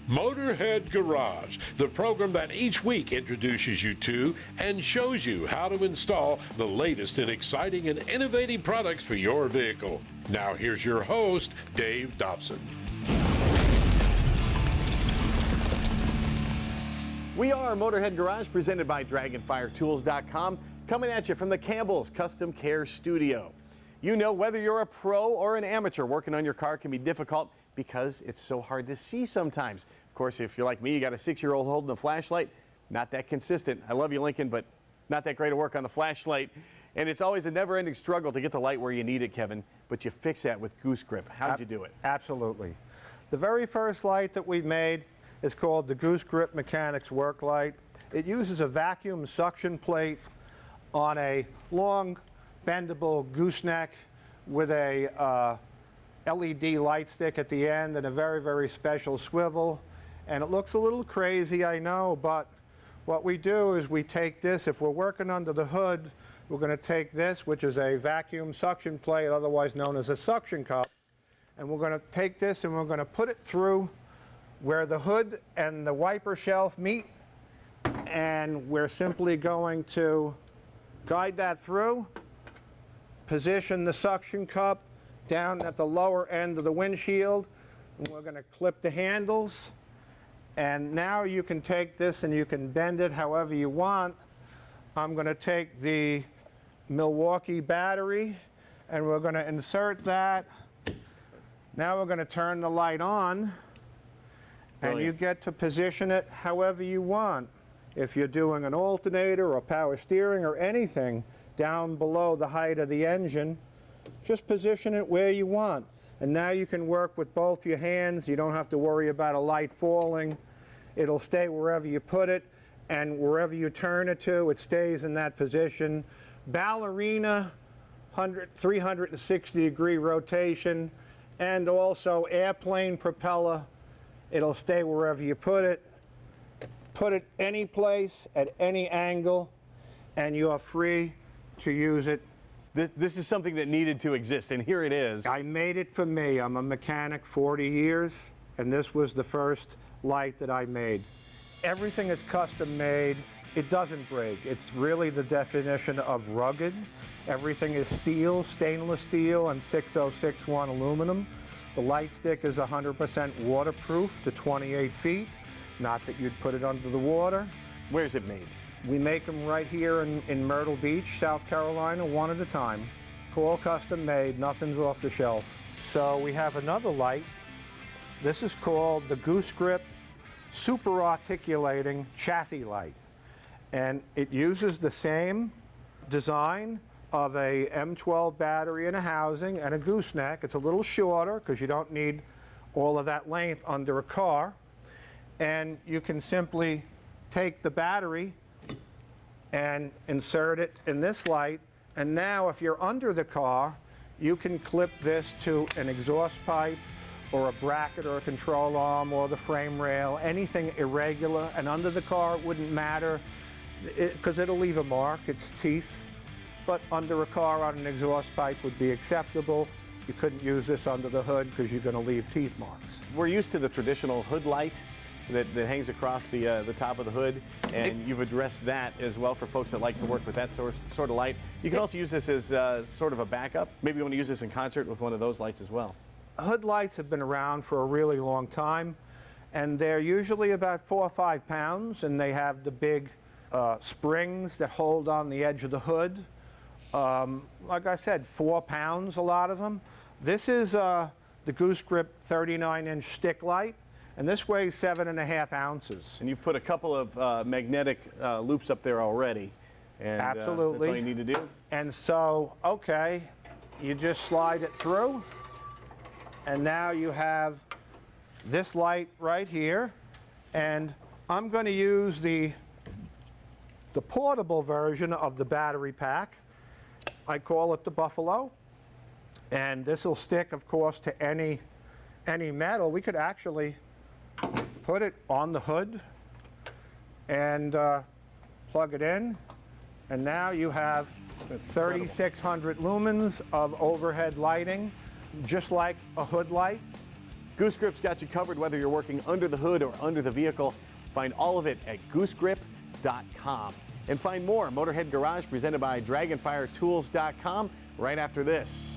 Motorhead Garage, the program that each week introduces you to and shows you how to install the latest in exciting and innovative products for your vehicle. Now here's your host, Dave Dobson. We are Motorhead Garage, presented by DragonfireTools.com, coming at you from the Campbell's Custom Care Studio. You know, whether you're a pro or an amateur, working on your car can be difficult because it's so hard to see sometimes. Of course, if you're like me, you got a 6-year-old holding a flashlight, not that consistent. I love you, Lincoln, but not that great of work on the flashlight. And it's always a never-ending struggle to get the light where you need it, Kevin, but you fix that with Goose Grip. How'd you do it? Absolutely. The very first light that we made is called the Goose Grip Mechanics Work Light. It uses a vacuum suction plate on a long, bendable gooseneck with a LED light stick at the end and a very, very special swivel. And it looks a little crazy, I know, but what we do is we take this, if we're working under the hood, we're going to take this, which is a vacuum suction plate, otherwise known as a suction cup, and we're going to take this and we're going to put it through where the hood and the wiper shelf meet, and we're simply going to guide that through, position the suction cup down at the lower end of the windshield, and we're going to clip the handles. And now you can take this and you can bend it however you want. I'm going to take the Milwaukee battery and we're going to insert that. Now we're going to turn the light on, and you get to position it however you want. If you're doing an alternator or power steering or anything down below the height of the engine, just position it where you want. And now you can work with both your hands. You don't have to worry about a light falling. It'll stay wherever you put it, and wherever you turn it to, it stays in that position. Ballerina, 360-degree rotation, and also airplane propeller. It'll stay wherever you put it. Put it any place, at any angle, and you are free to use it. This is something that needed to exist, and here it is. I made it for me. I'm a mechanic 40 years, and this was the first light that I made. Everything is custom made. It doesn't break. It's really the definition of rugged. Everything is steel, stainless steel, and 6061 aluminum. The light stick is 100% waterproof to 28 feet. Not that you'd put it under the water. Where's it made? We make them right here in Myrtle Beach, South Carolina, one at a time. All custom made, nothing's off the shelf. So we have another light. This is called the Goose Grip Super Articulating Chassis Light. And it uses the same design of a M12 battery in a housing and a gooseneck. It's a little shorter because you don't need all of that length under a car. And you can simply take the battery and insert it in this light. And now if you're under the car, you can clip this to an exhaust pipe or a bracket or a control arm or the frame rail, anything irregular. And under the car, it wouldn't matter because it'll leave a mark, its teeth. But under a car on an exhaust pipe would be acceptable. You couldn't use this under the hood because you're going to leave teeth marks. We're used to the traditional hood light that hangs across the top of the hood, and you've addressed that as well for folks that like to work with that sort of light. You can also use this as sort of a backup. Maybe you want to use this in concert with one of those lights as well. Hood lights have been around for a really long time, and they're usually about 4 or 5 pounds, and they have the big springs that hold on the edge of the hood. Like I said, 4 pounds, a lot of them. This is the Goose Grip 39-inch stick light. And this weighs 7.5 ounces. And you've put a couple of magnetic loops up there already. And, absolutely. That's all you need to do. And so, okay, you just slide it through. And now you have this light right here. And I'm going to use the portable version of the battery pack. I call it the Buffalo. And this will stick, of course, to any metal. We could actually put it on the hood and plug it in, and now you have 3,600 lumens of overhead lighting, just like a hood light. Goose Grip's got you covered whether you're working under the hood or under the vehicle. Find all of it at goosegrip.com. And find more Motorhead Garage presented by Dragonfire Tools.com right after this.